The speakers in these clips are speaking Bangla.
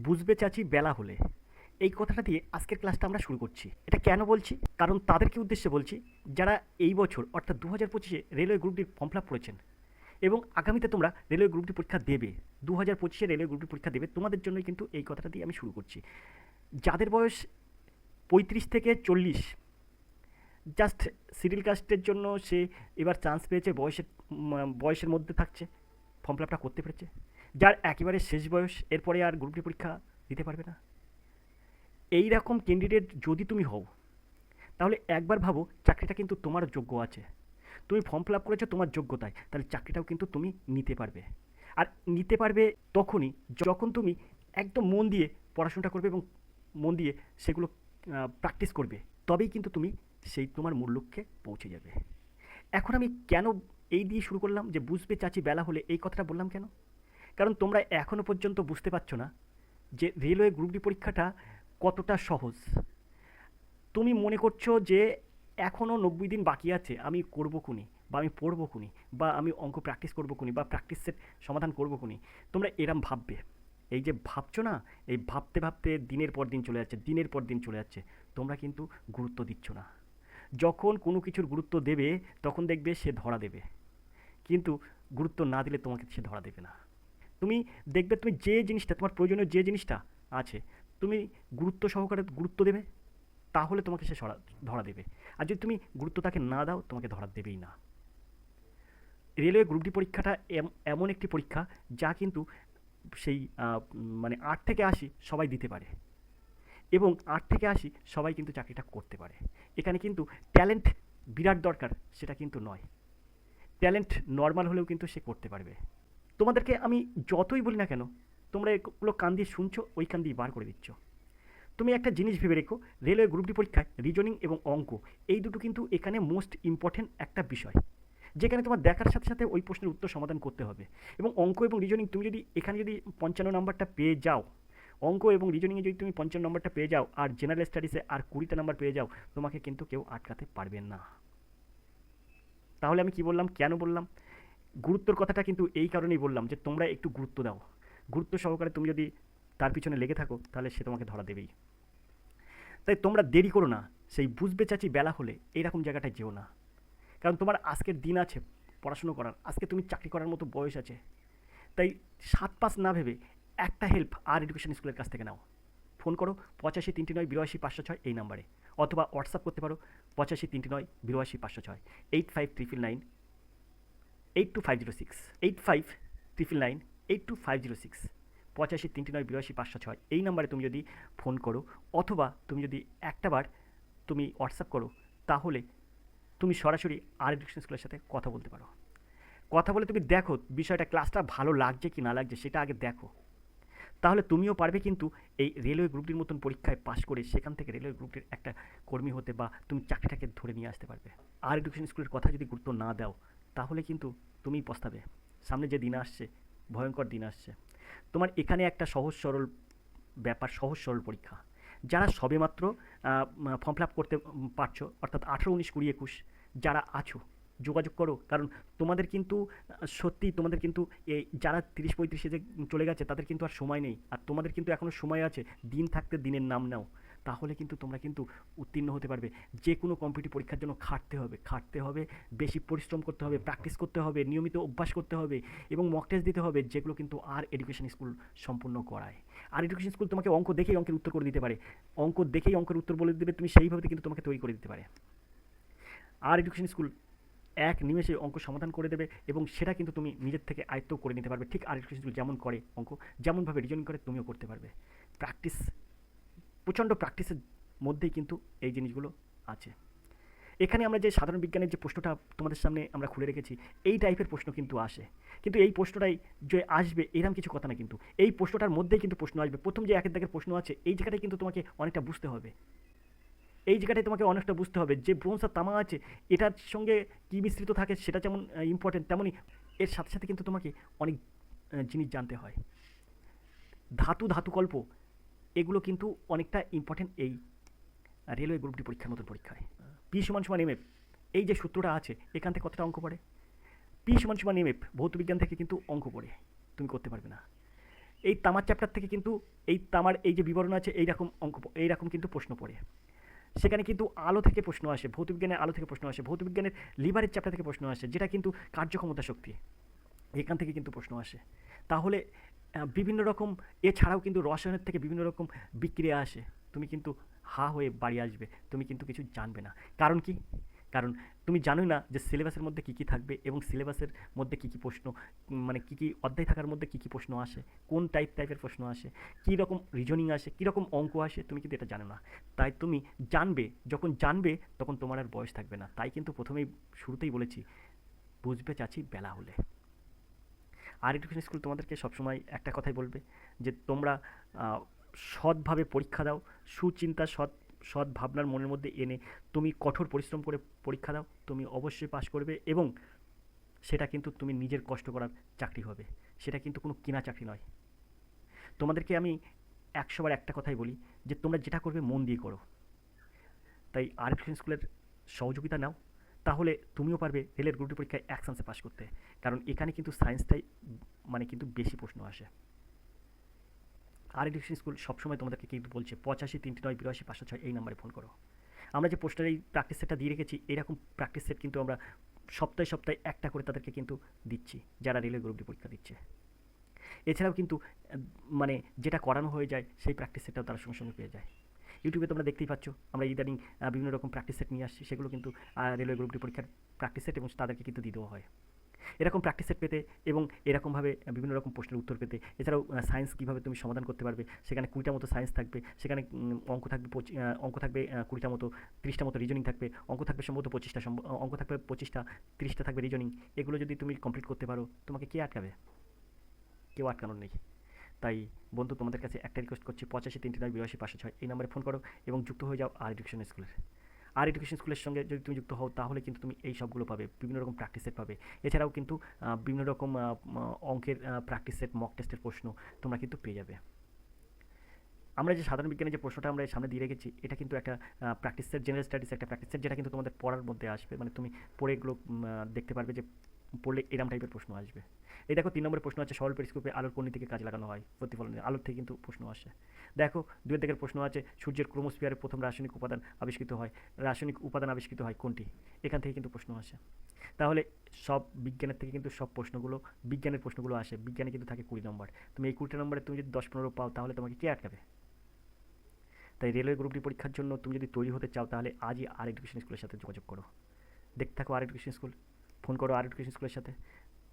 বুঝবে চাচি বেলা হলে, এই কথাটা দিয়ে আজকের ক্লাসটা আমরা শুরু করছি। এটা কেন বলছি? কারণ তাদেরকে উদ্দেশ্যে বলছি যারা এই বছর অর্থাৎ 2025-এ রেলওয়ে গ্রুপ ডির ফর্ম ফিল আপ করেছেন এবং আগামীতে তোমরা রেলওয়ে গ্রুপ ডি পরীক্ষা দেবে। 2025-এ রেলওয়ে গ্রুপ ডি পরীক্ষা দেবে, তোমাদের জন্যই কিন্তু এই কথাটা দিয়ে আমি শুরু করছি। যাদের বয়স 35 থেকে 40, জাস্ট সিরিয়াল কাস্টের জন্য সে এবার চান্স পেয়েছে, বয়সের মধ্যে থাকছে, ফর্ম ফিল আপটা করতে পেরেছে। যার একেবারে শেষ বয়স, এরপরে আর গ্রুপ ডি পরীক্ষা দিতে পারবে না, এই রকম ক্যান্ডিডেট যদি তুমি হও, তাহলে একবার ভাবো চাকরিটা কিন্তু তোমার যোগ্য আছে। তুমি ফর্ম ফিল আপ করেছো তোমার যোগ্যতায়, তাহলে চাকরিটাও কিন্তু তুমি নিতে পারবে। আর নিতে পারবে তখনই যখন তুমি একদম মন দিয়ে পড়াশোনাটা করবে এবং মন দিয়ে সেগুলো প্র্যাকটিস করবে, তবেই কিন্তু তুমি সেই তোমার মূল লক্ষ্যে পৌঁছে যাবে। এখন আমি কেন এই দিয়ে শুরু করলাম যে বুঝবে চাচি বেলা হলে, এই কথাটা বললাম কেন? কারণ তোমরা এখনও পর্যন্ত বুঝতে পারছো না যে রেলওয়ে গ্রুপ ডি পরীক্ষাটা কতটা সহজ। তুমি মনে করছো যে এখনও 90 দিন বাকি আছে, আমি করবো খুনি, বা আমি পড়বো খুনি, বা আমি অঙ্ক প্র্যাকটিস করবো খুনি, বা প্র্যাকটিস সেট সমাধান করবো খুনি। তোমরা এরম ভাববে, এই যে ভাবছো না, এই ভাবতে ভাবতে দিনের পর দিন চলে যাচ্ছে, দিনের পর দিন চলে যাচ্ছে। তোমরা কিন্তু গুরুত্ব দিচ্ছ না। যখন কোনো কিছুর গুরুত্ব দেবে তখন দেখবে সে ধরা দেবে, কিন্তু গুরুত্ব না দিলে তোমাকে সে ধরা দেবে না। তুমি দেখবে তুমি যে জিনিসটা তোমার প্রয়োজনীয় যে জিনিসটা আছে, তুমি গুরুত্ব সহকারে গুরুত্ব দেবে, তাহলে তোমাকে সে ধরা দেবে। আর যদি তুমি গুরুত্ব তাকে না দাও, তোমাকে ধরা দেবেই না। রেলওয়ে গ্রুপ ডি পরীক্ষাটা এমন একটি পরীক্ষা যা কিন্তু সেই মানে 8 থেকে 80 সবাই দিতে পারে, এবং 8 থেকে 80 সবাই কিন্তু চাকরিটা করতে পারে। এখানে কিন্তু ট্যালেন্ট বিরাট দরকার সেটা কিন্তু নয়, ট্যালেন্ট নর্মাল হলেও কিন্তু সে করতে পারবে। তোমাদেরকে আমি যতই বলি না কেন, তোমরা এগুলো কান দিয়ে শুনছো, ওই কান দিয়ে বার করে দিচ্ছ। তুমি একটা জিনিস ভেবে রেখো, রেলওয়ে গ্রুপ ডি পরীক্ষায় রিজনিং এবং অঙ্ক, এই দুটো কিন্তু এখানে মোস্ট ইম্পর্টেন্ট একটা বিষয়, যেখানে তোমার দেখার সাথে সাথে ওই প্রশ্নের উত্তর সমাধান করতে হবে। এবং অঙ্ক এবং রিজনিং তুমি যদি এখানে যদি 55 নম্বরটা পেয়ে যাও, অঙ্ক এবং রিজনিংয়ে যদি তুমি 55 নম্বরটা পেয়ে যাও, আর জেনারেল স্টাডিসে আর 20টা নাম্বার পেয়ে যাও, তোমাকে কিন্তু কেউ আটকাতে পারবে না। তাহলে আমি কি বললাম, কেন বললাম? গুরুত্বর কথাটা কিন্তু এই কারণেই বললাম যে তোমরা একটু গুরুত্ব দাও। গুরুত্ব সহকারে তুমি যদি তার পিছনে লেগে থাকো, তাহলে সে তোমাকে ধরা দেবেই। তাই তোমরা দেরি করো না, সেই বুঝবে চাচি বেলা হলে এইরকম জায়গাটায় যেও না। কারণ তোমার আজকের দিন আছে পড়াশুনো করার, আজকে তুমি চাকরি করার মতো বয়স আছে। তাই 7 পাস না ভেবে একটা হেল্প আর এডুকেশন স্কুলের কাছ থেকে নাও। ফোন করো 8539 82 506 এই নাম্বারে, অথবা হোয়াটসঅ্যাপ করতে পারো 8539 82 506, 8599 82 506, 8599 82 506, 8539 82 506, এই নাম্বারে তুমি যদি ফোন করো, অথবা তুমি যদি একটাবার তুমি হোয়াটসঅ্যাপ করো, তাহলে তুমি সরাসরি আর এডুকেশন স্কুলের সাথে কথা বলতে পারো। কথা বলে তুমি দেখো বিষয়টা, ক্লাসটা ভালো লাগছে কি না লাগছে সেটা আগে দেখো, তাহলে তুমিও পারবে কিন্তু এই রেলওয়ে গ্রুপটির মতন পরীক্ষায় পাশ করে সেখান থেকে রেলওয়ে গ্রুপটির একটা কর্মী হতে, বা তুমি চাকরিটাকে ধরে নিয়ে আসতে পারবে। আর এডুকেশন স্কুলের কথা যদি গুরুত্ব না দাও, তাহলে কিন্তু তুমিই পস্তাবে। সামনে যে দিন আসছে, ভয়ঙ্কর দিন আসছে। তোমার এখানে একটা সহজ সরল ব্যাপার, সহজ সরল পরীক্ষা। যারা সবেমাত্র ফর্ম ফিল আপ করতে পারছো, অর্থাৎ 18, 19, 20, 21 যারা আছো, যোগাযোগ করো। কারণ তোমাদের কিন্তু সত্যিই তোমাদের কিন্তু এই যারা 30-35 এজে চলে গেছে, তাদের কিন্তু আর সময় নেই। আর তোমাদের কিন্তু এখনও সময় আছে, দিন থাকতে দিনের নাম নাও, তাহলে কিন্তু তোমরা কিন্তু উত্তীর্ণ হতে পারবে। যে কোনো কম্পিটিটিভ পরীক্ষার জন্য খাটতে হবে, বেশি পরিশ্রম করতে হবে, প্র্যাকটিস করতে হবে, নিয়মিত অভ্যাস করতে হবে, এবং মক টেস্ট দিতে হবে, যেগুলো কিন্তু আর এডুকেশন স্কুল সম্পূর্ণ করায়। আর এডুকেশন স্কুল তোমাকে অঙ্ক দেখেই অঙ্কের উত্তর করে দিতে পারে, অঙ্ক দেখেই অঙ্কের উত্তর বলে দেবে, তুমি সেইভাবে কিন্তু তোমাকে তৈরি করে দিতে পারে। আর এডুকেশন স্কুল এক নিমেষে অঙ্ক সমাধান করে দেবে, এবং সেটা কিন্তু তুমি নিজের থেকে আয়ত্ত করে নিতে পারবে। ঠিক আর এডুকেশন স্কুল যেমন করে অঙ্ক, যেমনভাবে রিজনিং করে, তুমিও করতে পারবে। প্র্যাকটিস, প্রচণ্ড প্র্যাকটিসের মধ্যেই কিন্তু এই জিনিসগুলো আছে। এখানে আমরা যে সাধারণ বিজ্ঞানের যে প্রশ্নটা তোমাদের সামনে আমরা খুলে রেখেছি, এই টাইপের প্রশ্ন কিন্তু আসে। কিন্তু এই প্রশ্নটাই যে আসবে এরকম কিছু কথা না, কিন্তু এই প্রশ্নটার মধ্যেই কিন্তু প্রশ্ন আসবে। প্রথম যে একের দাগের প্রশ্ন আছে, এই জায়গাটায় কিন্তু তোমাকে অনেকটা বুঝতে হবে। এই জায়গাটায় তোমাকে অনেকটা বুঝতে হবে যে ব্রোঞ্জ আর তামা আছে, এটার সঙ্গে কী মিশ্রিত থাকে সেটা যেমন ইম্পর্টেন্ট, তেমনই এর সাথে সাথে কিন্তু তোমাকে অনেক জিনিস জানতে হয়। ধাতুকল্প, এগুলো কিন্তু অনেকটা ইম্পর্টেন্ট এই রেলওয়ে গ্রুপ ডি পরীক্ষার মতন পরীক্ষায়। পি সমান সমান এম এফ, এই যে সূত্রটা আছে, এখান থেকে কতটা অঙ্ক পড়ে? পি সমান সমান এম এফ ভৌত বিজ্ঞান থেকে কিন্তু অঙ্ক পড়ে, তুমি করতে পারবে না। এই তামার চ্যাপ্টার থেকে কিন্তু এই তামার এই যে বিবরণ আছে এইরকম অঙ্ক, এইরকম কিন্তু প্রশ্ন পড়ে। সেখানে কিন্তু আলো থেকে প্রশ্ন আসে, ভৌতবিজ্ঞানের আলো থেকে প্রশ্ন আসে, ভৌতবিজ্ঞানের লিভারের চ্যাপ্টার থেকে প্রশ্ন আসে, যেটা কিন্তু কার্যক্ষমতা শক্তি, এখান থেকে কিন্তু প্রশ্ন আসে। তাহলে বিভিন্ন রকম, এছাড়াও কিন্তু রসায়নের থেকে বিভিন্ন রকম বিক্রিয়া আসে। তুমি কিন্তু হা হয়ে বাড়ি আসবে, তুমি কিন্তু কিছু জানবে না। কারণ কি? কারণ তুমি জানোই না যে সিলেবাসের মধ্যে কী কী থাকবে এবং সিলেবাসের মধ্যে কী কী প্রশ্ন, মানে কী কী অধ্যায় থাকার মধ্যে কী কী প্রশ্ন আসে, কোন টাইপের প্রশ্ন আসে, কী রকম রিজনিং আসে, কী রকম অঙ্ক আসে, তুমি কিন্তু এটা জানো না। তাই তুমি জানবে, যখন জানবে তখন তোমার আর বয়স থাকবে না। তাই কিন্তু প্রথমেই শুরুতেই বলেছি, বুঝবে চাচি বেলা হলে। আর এডুকেশন স্কুল তোমাদেরকে সবসময় একটা কথাই বলবে যে তোমরা সৎভাবে পরীক্ষা দাও, সুচিন্তা সৎ ভাবনার মনের মধ্যে এনে তুমি কঠোর পরিশ্রম করে পরীক্ষা দাও, তুমি অবশ্যই পাশ করবে। এবং সেটা কিন্তু তুমি নিজের কষ্ট করার চাকরি হবে, সেটা কিন্তু কোনো কিনা চাকরি নয়। তোমাদেরকে আমি 100 বার একটা কথাই বলি যে তোমরা যেটা করবে মন দিয়ে করো। তাই আর এডুকেশন স্কুলের সহযোগিতা নাও, তাহলে তুমিও পারবে রেলের গ্রুপ ডি পরীক্ষায় 1 চান্সে পাশ করতে। কারণ এখানে কিন্তু সায়েন্সটাই মানে কিন্তু বেশি প্রশ্ন আসে। আর এডুকেশন স্কুল সবসময় তোমাদেরকে কিন্তু বলছে 85 3 9 82 506 এই নাম্বারে ফোন করো। আমরা যে পোস্টারে এই প্র্যাকটিস সেটটা দিয়ে রেখেছি, এরকম প্র্যাকটিস সেট কিন্তু আমরা সপ্তাহে সপ্তাহে একটা করে তাদেরকে কিন্তু দিচ্ছি, যারা রেলের গ্রুপ ডি পরীক্ষা দিচ্ছে। এছাড়াও কিন্তু মানে যেটা করানো হয়ে যায় সেই প্র্যাকটিস সেটটাও তারা সঙ্গে সঙ্গে পেয়ে যায়। ইউটিউবে তোমরা দেখতেই পাচ্ছ, আমরা ইদানিং বিভিন্ন রকম প্র্যাকটিস সেট নিয়ে আসছি, সেগুলো কিন্তু রেলওয়ে গ্রুপ ডি পরীক্ষার প্র্যাকটিস সেট, এবং তাদেরকে কিন্তু দিয়ে দেওয়া হয়। এরকম প্র্যাকটিস সেট পেতে এবং এরকমভাবে বিভিন্ন রকম প্রশ্নের উত্তর পেতে, এছাড়াও সায়েন্স কীভাবে তুমি সমাধান করতে পারবে, সেখানে 20টা মতো সায়েন্স থাকবে, সেখানে অঙ্ক থাকবে, অঙ্ক থাকবে 20টা মতো, 30টা মতো রিজনিং থাকবে, অঙ্ক থাকবে সম্ভবত 25টা, অঙ্ক থাকবে 25টা, 30টা থাকবে রিজনিং। এগুলো যদি তুমি কমপ্লিট করতে পারো, তোমাকে কে আটকাবে? কেউ আটকানোর নেই। তাই বন্ধু, তোমাদের কাছে একটা রিকোয়েস্ট করছি, 85 3 9 82 506 এই নাম্বারে ফোন করো এবং যুক্ত হয়ে যাও আর এডুকেশন স্কুলের। আর এডুকেশন স্কুলের সঙ্গে যদি তুমি যুক্ত হও, তাহলে কিন্তু তুমি এই সবগুলো পাবে, বিভিন্ন রকম প্র্যাকটিস সেট পাবে। এছাড়াও কিন্তু বিভিন্ন রকম অঙ্কের প্র্যাকটিস সেট, মক টেস্টের প্রশ্ন তোমরা কিন্তু পেয়ে যাবে। আমরা যে সাধারণ বিজ্ঞানের যে প্রশ্নটা আমরা সামনে দিয়ে রেখেছি, এটা কিন্তু একটা প্র্যাকটিস সেট, জেনারেল স্টাডিজ একটা প্র্যাকটিস সেট, যেটা কিন্তু তোমাদের পড়ার মধ্যে আসবে। মানে তুমি পড়ে এগুলো দেখতে পারবে যে পড়লে এরম টাইপের প্রশ্ন আসবে। এই দেখো 3 নম্বরের প্রশ্ন আছে, সরল পেরিস্কোপে আলোর কোন দিকে কাজে লাগানো হয় প্রতিফলনে, আলোর থেকে কিন্তু প্রশ্ন আসে। দেখো 2 দিকের প্রশ্ন আছে, সূর্যের ক্রোমোস্ফিয়ারে প্রথম রাসায়নিক উপাদান আবিষ্কৃত হয় কোনটি? এখান থেকে কিন্তু প্রশ্ন আসে। তাহলে সব বিজ্ঞানের থেকে কিন্তু সব প্রশ্নগুলো, বিজ্ঞানের প্রশ্নগুলো আসে। বিজ্ঞানে কিন্তু থাকে 20 নম্বর। তুমি এই 20টা নম্বরে তুমি যদি 10-15 পাও, তাহলে তোমাকে কে আটকাবে? তাই রেলওয়ে গ্রুপ ডি পরীক্ষার জন্য তুমি যদি তৈরি হতে চাও, তাহলে আজই আর এডুকেশন স্কুলের সাথে যোগাযোগ করো। দেখতে থাকো আর এডুকেশন স্কুল, ফোন করো আর এডুকেশন স্কুলের সাথে,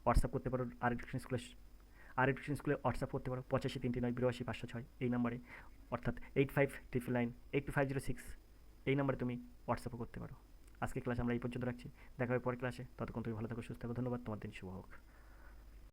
হোয়াটসঅ্যাপ করতে পারো আর এডুকেশন স্কুলে হোয়াটসঅ্যাপ করতে পারো 85 3 9 82 506 এই নাম্বারে, অর্থাৎ 8599982506 এই নাম্বারে তুমি হোয়াটসঅ্যাপও করতে পারো। আজকে ক্লাস আমরা এই পর্যন্ত রাখছি, দেখা হবে পরের ক্লাসে। ততক্ষণ তুমি ভালো থাকো, সুস্থ থাকো। ধন্যবাদ, তোমার দিন শুভ হোক।